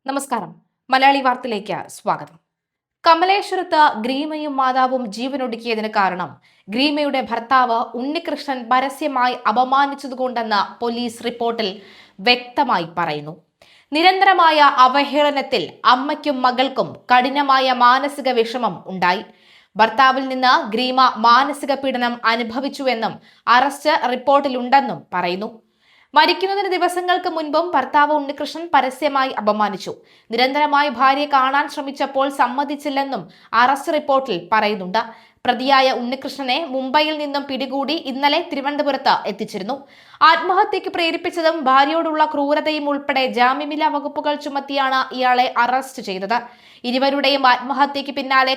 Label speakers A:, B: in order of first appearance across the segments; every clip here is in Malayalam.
A: നമസ്കാരം. മലയാളി വാർത്തയിലേക്ക് സ്വാഗതം. കമലേശ്വരത്ത് ഗ്രീമയും മാതാവും ജീവനൊടുക്കിയതിന് കാരണം ഗ്രീമയുടെ ഭർത്താവ് ഉണ്ണികൃഷ്ണൻ പരസ്യമായി അപമാനിച്ചതുകൊണ്ടെന്ന് പോലീസ് റിപ്പോർട്ടിൽ വ്യക്തമായി പറയുന്നു. നിരന്തരമായ അവഹേളനത്തിൽ അമ്മയ്ക്കും മകൾക്കും കഠിനമായ മാനസിക വിഷമം ഉണ്ടായി. ഭർത്താവിൽ നിന്ന് ഗ്രീമ മാനസിക പീഡനം അനുഭവിച്ചുവെന്നും അറസ്റ്റ് റിപ്പോർട്ടിലുണ്ടെന്നും പറയുന്നു. മരിക്കുന്നതിന് ദിവസങ്ങൾക്ക് മുൻപും ഭർത്താവ് ഉണ്ണികൃഷ്ണൻ പരസ്യമായി അപമാനിച്ചു. നിരന്തരമായി ഭാര്യയെ കാണാൻ ശ്രമിച്ചപ്പോൾ സമ്മതിച്ചില്ലെന്നും അറസ്റ്റ് റിപ്പോർട്ടിൽ പറയുന്നുണ്ട്. പ്രതിയായ ഉണ്ണികൃഷ്ണനെ മുംബൈയിൽ നിന്നും പിടികൂടി ഇന്നലെ തിരുവനന്തപുരത്ത് എത്തിച്ചിരുന്നു. ആത്മഹത്യക്ക് പ്രേരിപ്പിച്ചതും ഭാര്യയോടുള്ള ക്രൂരതയും ഉൾപ്പെടെ ജാമ്യമില്ലാ വകുപ്പുകൾ ചുമത്തിയാണ് ഇയാളെ അറസ്റ്റ് ചെയ്തത്. ഇരുവരുടെയും ആത്മഹത്യക്ക് പിന്നാലെ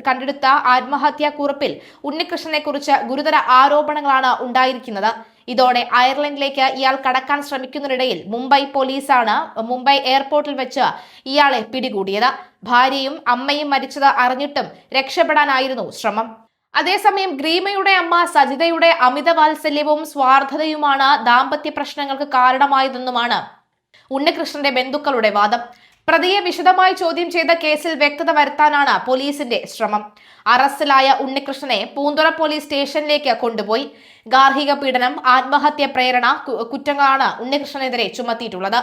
A: കണ്ടെടുത്ത ആത്മഹത്യാ കുറിപ്പിൽ ഉണ്ണികൃഷ്ണനെ കുറിച്ച് ഗുരുതര ആരോപണങ്ങളാണ് ഉണ്ടായിരിക്കുന്നത്. ഇതോടെ അയർലൻഡിലേക്ക് ഇയാൾ കടക്കാൻ ശ്രമിക്കുന്നതിനിടയിൽ മുംബൈ പോലീസാണ് മുംബൈ എയർപോർട്ടിൽ വെച്ച് ഇയാളെ പിടികൂടിയത്. ഭാര്യയും അമ്മയും മരിച്ചത് അറിഞ്ഞിട്ടും രക്ഷപ്പെടാനായിരുന്നു ശ്രമം. അതേസമയം ഗ്രീമയുടെ അമ്മ സജിതയുടെ അമിത വാത്സല്യവും സ്വാർത്ഥതയുമാണ് ദാമ്പത്യ പ്രശ്നങ്ങൾക്ക് കാരണമായതെന്നുമാണ് ഉണ്ണികൃഷ്ണന്റെ ബന്ധുക്കളുടെ വാദം. പ്രതിയെ വിശദമായി ചോദ്യം ചെയ്ത കേസിൽ വ്യക്തത വരുത്താനാണ് പോലീസിന്റെ ശ്രമം. അറസ്റ്റിലായ ഉണ്ണികൃഷ്ണനെ പൂന്തുറ പോലീസ് സ്റ്റേഷനിലേക്ക് കൊണ്ടുപോയി. ഗാർഹിക പീഡനം, ആത്മഹത്യ പ്രേരണ കുറ്റങ്ങളാണ് ഉണ്ണികൃഷ്ണനെതിരെ ചുമത്തിയിട്ടുള്ളത്.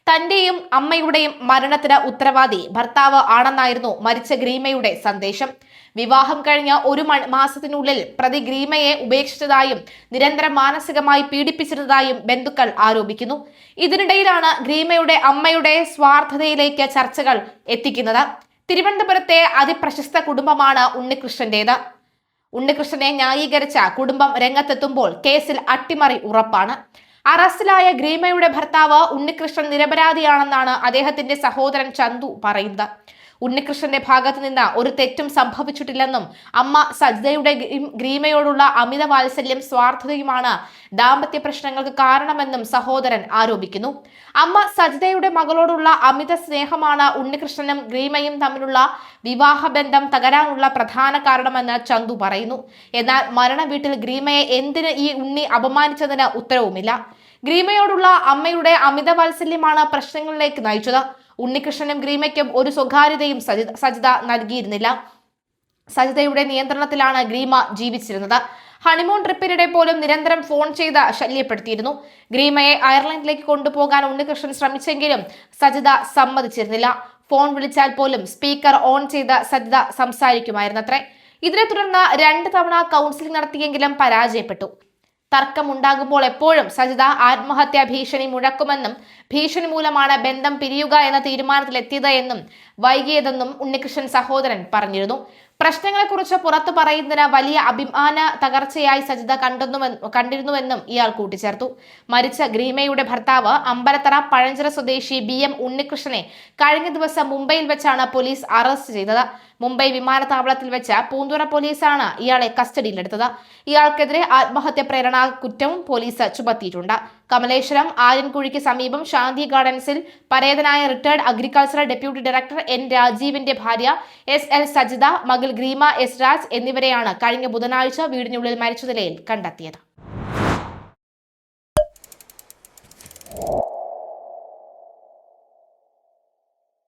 A: തന്റെയും അമ്മയുടെയും മരണത്തിന് ഉത്തരവാദി ഭർത്താവ് ആണെന്നായിരുന്നു മരിച്ച ഗ്രീമയുടെ സന്ദേശം. വിവാഹം കഴിഞ്ഞ ഒരു മാസത്തിനുള്ളിൽ പ്രതി ഗ്രീമയെ ഉപേക്ഷിച്ചതായും നിരന്തരം മാനസികമായി പീഡിപ്പിച്ചിരുന്നതായും ബന്ധുക്കൾ ആരോപിക്കുന്നു. ഇതിനിടയിലാണ് ഗ്രീമയുടെ അമ്മയുടെ സ്വാർത്ഥതയിലേക്ക് ചർച്ചകൾ എത്തിക്കുന്നത്. തിരുവനന്തപുരത്തെ അതിപ്രശസ്ത കുടുംബമാണ് ഉണ്ണികൃഷ്ണന്റേത്. ഉണ്ണികൃഷ്ണനെ ന്യായീകരിച്ച കുടുംബം രംഗത്തെത്തുമ്പോൾ കേസിൽ അട്ടിമറി ഉറപ്പാണ്. അറസ്റ്റിലായ ഗ്രീമയുടെ ഭർത്താവ് ഉണ്ണികൃഷ്ണൻ നിരപരാധിയാണെന്നാണ് അദ്ദേഹത്തിന്റെ സഹോദരൻ ചന്തു പറയുന്നത്. ഉണ്ണികൃഷ്ണന്റെ ഭാഗത്ത് നിന്ന് ഒരു തെറ്റും സംഭവിച്ചിട്ടില്ലെന്നും അമ്മ സജിതയുടെ ഗ്രീമയോടുള്ള അമിത വാത്സല്യം സ്വാർത്ഥതയുമാണ് ദാമ്പത്യ പ്രശ്നങ്ങൾക്ക് കാരണമെന്നും സഹോദരൻ ആരോപിക്കുന്നു. അമ്മ സജിതയുടെ മകളോടുള്ള അമിത സ്നേഹമാണ് ഉണ്ണികൃഷ്ണനും ഗ്രീമയും തമ്മിലുള്ള വിവാഹബന്ധം തകരാനുള്ള പ്രധാന കാരണമെന്ന് ചന്തു പറയുന്നു. എന്നാൽ മരണ വീട്ടിൽ ഗ്രീമയെ എന്തിന് ഈ ഉണ്ണി അപമാനിച്ചതിന് ഉത്തരവുമില്ല. ഗ്രീമയോടുള്ള അമ്മയുടെ അമിത വാത്സല്യമാണ് പ്രശ്നങ്ങളിലേക്ക് നയിച്ചത്. ഉണ്ണികൃഷ്ണനും ഗ്രീമയ്ക്കും ഒരു സ്വകാര്യതയും സജിത നൽകിയിരുന്നില്ല. സജിതയുടെ നിയന്ത്രണത്തിലാണ് ഗ്രീമ ജീവിച്ചിരുന്നത്. ഹണിമൂൺ ട്രിപ്പിനിടെ പോലും നിരന്തരം ഫോൺ ചെയ്ത് ശല്യപ്പെടുത്തിയിരുന്നു. ഗ്രീമയെ അയർലൻഡിലേക്ക് കൊണ്ടുപോകാൻ ഉണ്ണികൃഷ്ണൻ ശ്രമിച്ചെങ്കിലും സജിത സമ്മതിച്ചിരുന്നില്ല. ഫോൺ വിളിച്ചാൽ പോലും സ്പീക്കർ ഓൺ ചെയ്ത് സജിത സംസാരിക്കുമായിരുന്നത്രേ. ഇതിനെ തുടർന്ന് 2 തവണ കൗൺസിലിംഗ് നടത്തിയെങ്കിലും പരാജയപ്പെട്ടു. തർക്കമുണ്ടാകുമ്പോൾ എപ്പോഴും സജിത ആത്മഹത്യാ ഭീഷണി മുഴക്കുമെന്നും ഭീഷണി മൂലമാണ് ബന്ധം പിരിയുക എന്ന തീരുമാനത്തിലെത്തിയത് എന്നും വൈകിയതെന്നും ഉണ്ണികൃഷ്ണൻ സഹോദരൻ പറഞ്ഞിരുന്നു. പ്രശ്നങ്ങളെക്കുറിച്ച് പുറത്തു പറയുന്നതിന് വലിയ അഭിമാന തകർച്ചയായി സജിത കണ്ടിരുന്നുവെന്നും ഇയാൾ കൂട്ടിച്ചേർത്തു. മരിച്ച ഗ്രീമയുടെ ഭർത്താവ് അമ്പലത്തറ പഴഞ്ചിറ സ്വദേശി BM ഉണ്ണികൃഷ്ണനെ കഴിഞ്ഞ ദിവസം മുംബൈയിൽ വെച്ചാണ് പോലീസ് അറസ്റ്റ് ചെയ്തത്. മുംബൈ വിമാനത്താവളത്തിൽ വെച്ച് പൂന്തുറ പോലീസാണ് ഇയാളെ കസ്റ്റഡിയിലെടുത്തത്. ഇയാൾക്കെതിരെ ആത്മഹത്യ പ്രേരണ കുറ്റവും പോലീസ് ചുമത്തിയിട്ടുണ്ട്. കമലേശ്വരം ആര്യൻകുഴിക്ക് സമീപം ശാന്തി ഗാർഡൻസിൽ പരേതനായ retired agricultural deputy director N രാജീവിന്റെ ഭാര്യ SL സജിത, മകൾ ഗ്രീമ S രാജ് എന്നിവരെയാണ് കഴിഞ്ഞ ബുധനാഴ്ച വീടിനുള്ളിൽ മരിച്ച നിലയിൽ കണ്ടെത്തിയത്.